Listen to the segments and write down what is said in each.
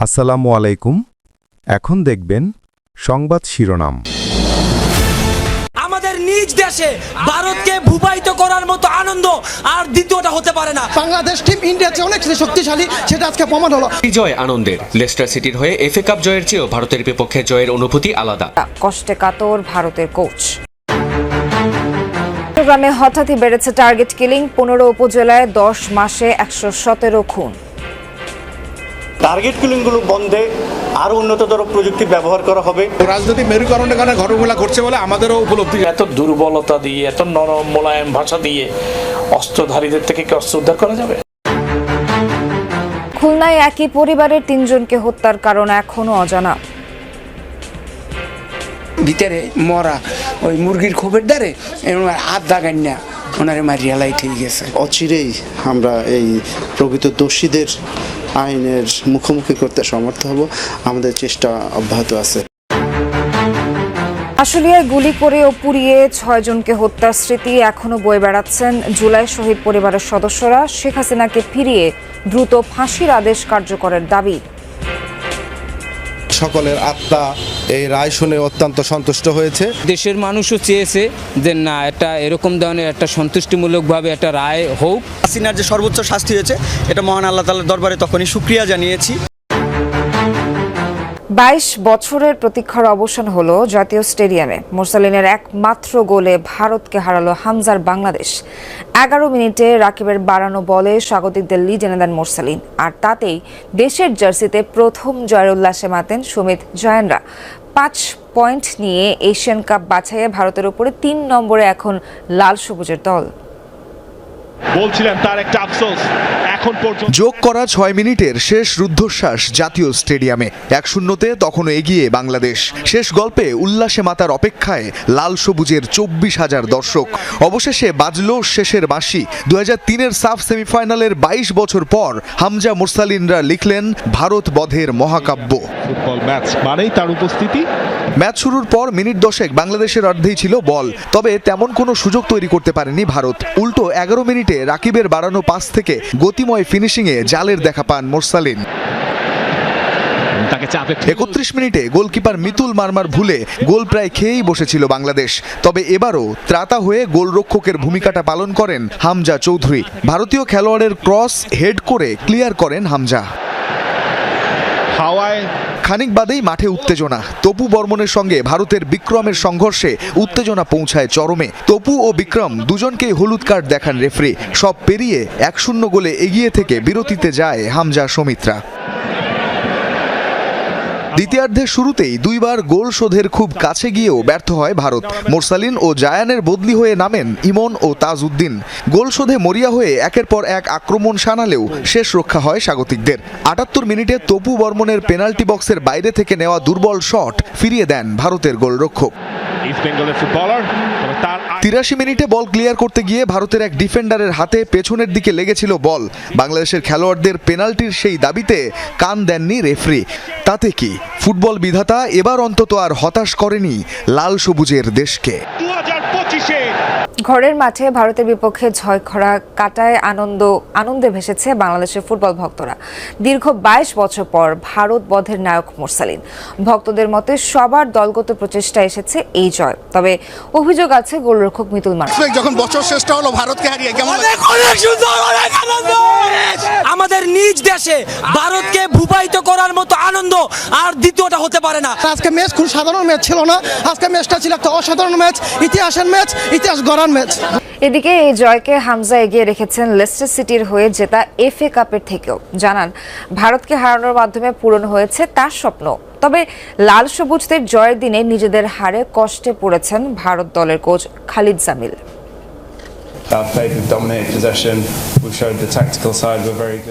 আসসালামু আলাইকুম। এখন দেখবেন সংবাদ শিরোনাম। আমাদের নিজ দেশে ভারতকে ভূপায়িত করার মতো আনন্দ আর দ্বিতীয়টা হতে পারে না। বাংলাদেশ টিম ইন্ডিয়ার চেয়ে অনেক শক্তিশালী, সেটা আজকে প্রমাণ হলো। জয় আনন্দের। লেস্টার সিটির হয়ে এফএ কাপ জয়ের চেয়েও ভারতের বিপক্ষে জয়ের অনুভূতি আলাদা। কষ্টে কাতর ভারতের কোচ। চট্টগ্রামে হঠাৎই বেড়েছে টার্গেট কিলিং, 15 উপজেলায় 10 মাসে 117 খুন। টার্গেট কিলিংগুলো বন্ধে আরো উন্নততর প্রযুক্তি ব্যবহার করা হবে। রাজনৈতিক মেরুকরণের কারণে ঘটনাগুলো ঘটছে বলে আমাদেরও উপলব্ধি। এত দুর্বলতা দিয়ে, এত নরম মোলায়েম ভাষা দিয়ে অস্ত্রধারীদের থেকে কি অস্ত্র উদ্ধার করা যাবে? খুলনায় একই পরিবারের 3 জনকে হত্যার কারণ এখনো অজানা। ভিতরে মরা ওই মুরগির খোপের দ্বারে হাত দাগান না ওনারে মারিয়ালাই ঠিক গেছে। অচিরেই আমরা এই প্রকৃত দোষীদের আইনের মুখোমুখি করতে সমর্থ হব। আমাদের চেষ্টা অব্যাহত আছে। আশুলিয়ায় গুলি করে ও পুড়িয়ে 6 জনকে হত্যার স্মৃতি এখনো বয়ে বেড়াচ্ছেন জুলাই শহীদ পরিবারের সদস্যরা। শেখ হাসিনাকে ফিরিয়ে দ্রুত ফাঁসির আদেশ কার্যকরের দাবি। সকলের আত্মা এই রায় শুনে অত্যন্ত সন্তুষ্ট হয়েছে। দেশের মানুষও চেয়েছে যে না, এটা এরকম ধরনের একটা সন্তুষ্টিমূলকভাবে একটা রায় হোক। হাসিনার যে সর্বোচ্চ শাস্তি হয়েছে, এটা মহান আল্লাহ তাআলার দরবারে তখনই শুকরিয়া জানিয়েছি। 22 বছরের প্রতীক্ষার অবসান হলো জাতীয় স্টেডিয়ামে। মোরসালিনের একমাত্র গোলে ভারতকে হারালো হামজার বাংলাদেশ। 11 মিনিটে রাকিবের বাড়ানো বলে স্বাগতিকদের লিড এনে দেন মোরসালিন, আর তাতেই দেশের জার্সিতে প্রথম জয়ের উল্লাসে মাতেন সুমিত জয়েনরা। 5 পয়েন্ট নিয়ে এশিয়ান কাপ বাছাইয়ে ভারতের উপরে 3 নম্বরে এখন লাল সবুজের দল। বলছিলেন তার একটা আফসোস এখন পর্যন্ত। যোগ করা 6 মিনিটের শেষ রুদ্ধশ্বাস জাতীয় স্টেডিয়ামে। 1-0-তে তখনও এগিয়ে বাংলাদেশ। শেষ গল্পে উল্লাসে মাতার অপেক্ষায় লাল সবুজের 24,000 দর্শক। অবশেষে বাজলো শেষের বাঁশি। 2003-এর সাফ সেমিফাইনালের 22 বছর পর হামজা মুরসালিনরা লিখলেন ভারত বধের মহাকাব্য। ফুটবল ম্যাচ মানেই তার উপস্থিতি। ম্যাচ শুরুর পর মিনিট 10 বাংলাদেশের অর্ধেই ছিল বল, তবে তেমন কোনো সুযোগ তৈরি করতে পারেনি ভারত। উল্টো 11 মিনিটে রাকিবের বাড়ানো পাস থেকে গতিময় ফিনিশিংয়ে জালের দেখা পান মোরসালিন। 31 মিনিটে গোলকিপার মিতুল মারমার ভুলে গোল প্রায় খেয়েই বসেছিল বাংলাদেশ। তবে এবারও ত্রাতা হয়ে গোলরক্ষকের ভূমিকাটা পালন করেন হামজা চৌধুরী। ভারতীয় খেলোয়াড়ের ক্রস হেড করে ক্লিয়ার করেন হামজা। খানিক বাদেই মাঠে উত্তেজনা। তপু বর্মনের সঙ্গে ভারতের বিক্রমের সংঘর্ষে উত্তেজনা পৌঁছায় চরমে। তপু ও বিক্রম দুজনকেই হলুদ কার্ড দেখান রেফারি। সব পেরিয়ে 1-0 গোলে এগিয়ে থেকে বিরতিতে যায় হামজা সমিত্রা। দ্বিতীয়ার্ধের শুরুতেই 2 বার গোল শোধের খুব কাছে গিয়েও ব্যর্থ হয় ভারত। মোরসালিন ও জায়ানের বদলি হয়ে নামেন ইমন ও তাজউদ্দিন। গোল শোধে মরিয়া হয়ে একের পর এক আক্রমণ শানালেও শেষ রক্ষা হয় স্বাগতিকদের। 78 মিনিটে তপু বর্মনের পেনাল্টি বক্সের বাইরে থেকে নেওয়া দুর্বল শট ফিরিয়ে দেন ভারতের গোলরক্ষক। 83 মিনিটে বল ক্লিয়ার করতে গিয়ে ভারতের এক ডিফেন্ডারের হাতে পেছনের দিকে লেগেছিল বল। বাংলাদেশের খেলোয়াড়দের পেনাল্টির সেই দাবিতে কান দেননি রেফারি। তাতে কি ফুটবল বিধাতা এবার অন্তত আর হতাশ করেনি লাল সবুজের দেশকে। ঘরের মাঠে ভারতের বিপক্ষে ঝয়খরা কাটায় আনন্দে ভেসেছে বাংলাদেশের ফুটবল ভক্তরা। দীর্ঘ 22 বছর পর ভারত বধের নায়ক মোরসালিন। ভক্তদের মতে সবার দলগত প্রচেষ্টা এসেছে এই জয়। তবে অভিযোগ আছে গোলরক্ষক মিতুল মারমার। যখন বছর শেষটা হলো ভারতকে হারিয়ে কেমন আমাদের নিজ দেশে ভারতকে ভূপায়িত করার মতো আনন্দ আর দ্বিতীয়টা হতে পারে না। আজকে ম্যাচ খুব সাধারণ ম্যাচ ছিল না। আজকে ম্যাচটা ছিল একটা অসাধারণ ম্যাচ, ইতিহাসের ম্যাচ, ইতিহাস গড়ার ম্যাচ। এদিকে এই জয়কে হামজা এগিয়ে রেখেছেন লেস্টার সিটির হয়ে জেতা এফএ কাপের থেকেও। জানান ভারতকে হারানোর মাধ্যমে পূরণ হয়েছে তার স্বপ্ন। তবে লাল সবুজদের জয়ের দিনে নিজেদের হারে কষ্টে পড়েছেন ভারত দলের কোচ খালিদ জামিল।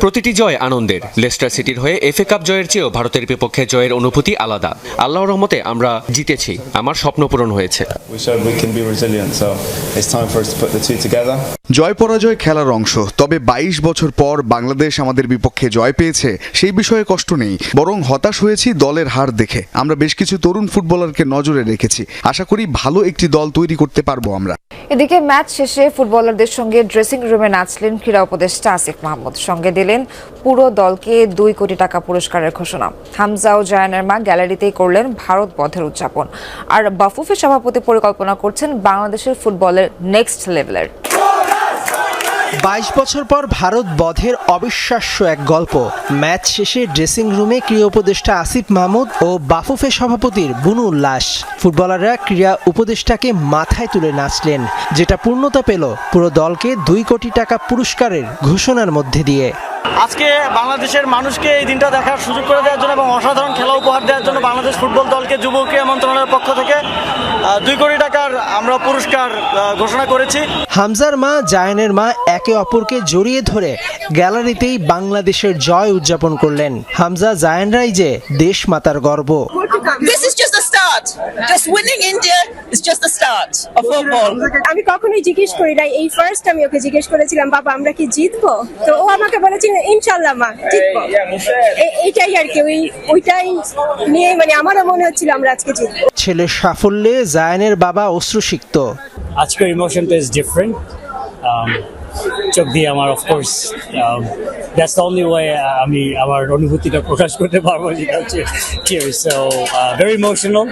প্রতিটি জয় আনন্দের। লেস্টার সিটির হয়ে এফএ কাপ জয়ের চেয়েও ভারতের বিপক্ষে জয়ের অনুভূতি আলাদা। আল্লাহর রহমতে আমরা জিতেছি, আমার স্বপ্ন পূরণ হয়েছে। জয় পরাজয় খেলার অংশ। তবে 22 বছর পর বাংলাদেশ আমাদের বিপক্ষে জয় পেয়েছে, সেই বিষয়ে কষ্ট নেই, বরং হতাশ হয়েছি দলের হার দেখে। আমরা বেশ কিছু তরুণ ফুটবলারকে নজরে রেখেছি। আশা করি ভালো একটি দল তৈরি করতে পারবো আমরা। এদিকে ম্যাচ শেষে ফুটবলারদের সঙ্গে ড্রেসিং রুমে নাচলেন ক্রীড়া উপদেষ্টা আসিফ মাহমুদ। সঙ্গে দিলেন পুরো দলকে 2 কোটি টাকা পুরস্কারের ঘোষণা। হামজা ও জায়ানের মা গ্যালারিতেই করলেন ভারত বধের উদযাপন। আর বাফুফের সভাপতি পরিকল্পনা করছেন বাংলাদেশের ফুটবলের নেক্সট লেভেলের। 22 বছর পর ভারত বধের অবিশ্বাস্য এক গল্প। ম্যাচ শেষে ড্রেসিং রুমে ক্রীড়া উপদেষ্টা আসিফ মাহমুদ ও বাফুফে সভাপতির বুনু উল্লাস। ফুটবলাররা ক্রীড়া উপদেষ্টাকে মাথায় তুলে নাচলেন, যেটা পূর্ণতা পেল পুরো দলকে 2 কোটি টাকা পুরস্কারের ঘোষণার মধ্যে দিয়ে। আজকে বাংলাদেশের মানুষকে এই দিনটা দেখার সুযোগ করে দেওয়ার জন্য এবং অসাধারণ খেলা উপহার দেওয়ার জন্য বাংলাদেশ ফুটবল দলকে যুব ক্রীড়া মন্ত্রণালয়ের পক্ষ থেকে 2 কোটি টাকার আমরা পুরস্কার ঘোষণা করেছি। হামজার মা জায়ানের মা একে অপরকে জড়িয়ে ধরে গ্যালারিতেই বাংলাদেশের জয় উদযাপন করলেন। হামজা জায়ানরাই যে দেশ মাতার গর্ব। আমি কখনোই জিজ্ঞেস করি নাই, এই ফার্স্ট আমি ওকে জিজ্ঞেস করেছিলাম, বাবা আমরা কি জিতবো? তো ও আমাকে বলেছিল ইনশাআল্লাহ মা জিতবো। এইটাই আর কি, ওইটাই নিয়ে মানে আমারও মনে হচ্ছিল আমরা আজকে জিতবো। ছেলের সাফল্যে জায়ানের বাবা অশ্রুসিক্ত। আজকের ইমোশনটা ইজ ডিফারেন্ট। চোখ দিয়ে আমার of course that's the only way আমি আমার অনুভূতিটা প্রকাশ করতে পারবো, যেটা হচ্ছে tears. So very emotional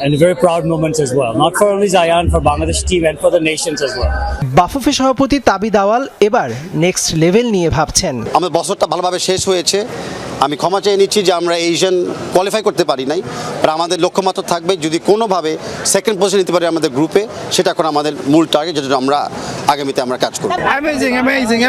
and very proud moments as well, not for only Zayan, for Bangladesh team and for the nations as well. Bafufe সভাপতি তাবিদ আওয়াল এবার নেক্সট লেভেল নিয়ে ভাবছেন। আমাদের বছরটা ভালোভাবে শেষ হয়েছে, আমি ক্ষমা চেয়ে নিচ্ছি যে আমরা এশিয়ান কোয়ালিফাই করতে পারি নাই, আর আমাদের লক্ষ্যমাত্রা থাকবে যদি কোনোভাবে সেকেন্ড পজিশন নিতে পারি আমাদের গ্রুপে, সেটা এখন আমাদের মূল টার্গেট, যেটা আমরা আগামীতে আমরা কাজ করব।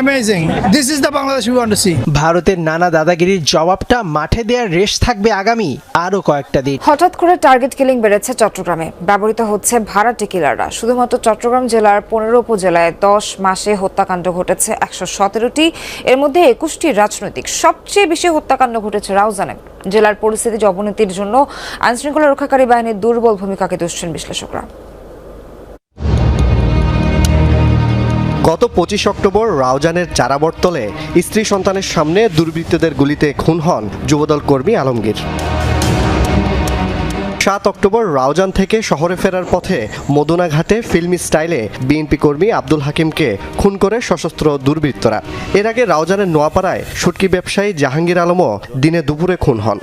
Amazing. This is the Bangladesh we want to see. ভারতের নানা দাদাগিরির জবাবটা মাঠে দেওয়ার রেশ থাকবে আগামী আরও কয়েকটা দিন। হঠাৎ করে টার্গেট কিলিং বেড়েছে চট্টগ্রামে। ব্যবহৃত হচ্ছে ভাড়াটে কিলাররা। শুধুমাত্র চট্টগ্রাম জেলার 15 উপজেলায় 10 মাসে হত্যাকাণ্ড ঘটেছে 117টি। এর মধ্যে 21টি রাজনৈতিক। সবচেয়ে বেশি হত্যাকাণ্ড ঘটেছে রাউজানে। জেলার পরিস্থিতির অবনতির জন্য আইনশৃঙ্খলা রক্ষাকারী বাহিনীর দুর্বল ভূমিকাকে দুষছেন বিশ্লেষকরা। গত 25 অক্টোবর রাউজানের চারাবরতলে স্ত্রী সন্তানের সামনে দুর্বৃত্তদের গুলিতে খুন হন যুবদল কর্মী আলমগীর। 7 অক্টোবর রাউজান থেকে শহরে ফেরার পথে মদুনাঘাটে ফিল্মি স্টাইলে বিএনপি কর্মী আব্দুল হাকিমকে খুন করে সশস্ত্র দুর্বৃত্তরা। এর আগে রাউজানের নোয়াপাড়ায় শুটকি ব্যবসায়ী জাহাঙ্গীর আলমও দিনে দুপুরে খুন হন।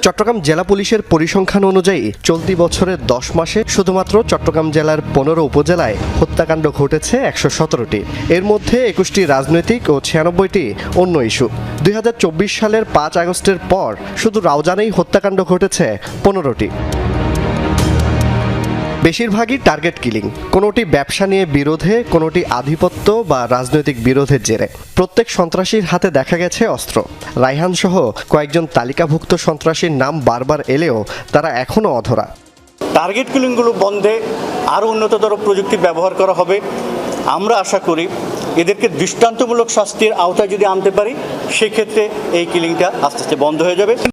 চট্টগ্রাম জেলা পুলিশের পরিসংখ্যান অনুযায়ী চলতি বছরের 10 মাসে শুধুমাত্র চট্টগ্রাম জেলার 15 উপজেলায় হত্যাকাণ্ড ঘটেছে 117টি। এর মধ্যে 21টি রাজনৈতিক ও 96টি অন্য ইস্যু। 2024 সালের 5 আগস্টের পর শুধু রাউজানেই হত্যাকাণ্ড ঘটেছে 15টি। বেশিরভাগই টার্গেট কিলিং, কোনোটি ব্যবসা নিয়ে বিরোধে, কোনোটি আধিপত্য বা রাজনৈতিক বিরোধের জেরে। প্রত্যেক সন্ত্রাসীর হাতে দেখা গেছে অস্ত্র। রায়হান সহ কয়েকজন তালিকাভুক্ত সন্ত্রাসীর নাম বারবার এলেও তারা এখনও অধরা। টার্গেট কিলিংগুলো বন্ধে আরও উন্নততর প্রযুক্তি ব্যবহার করা হবে। আমরা আশা করি এদেরকে দৃষ্টান্তমূলক শাস্তির আওতায় যদি আনতে পারি, সেক্ষেত্রে এই কিলিংটা আস্তে আস্তে বন্ধ হয়ে যাবে।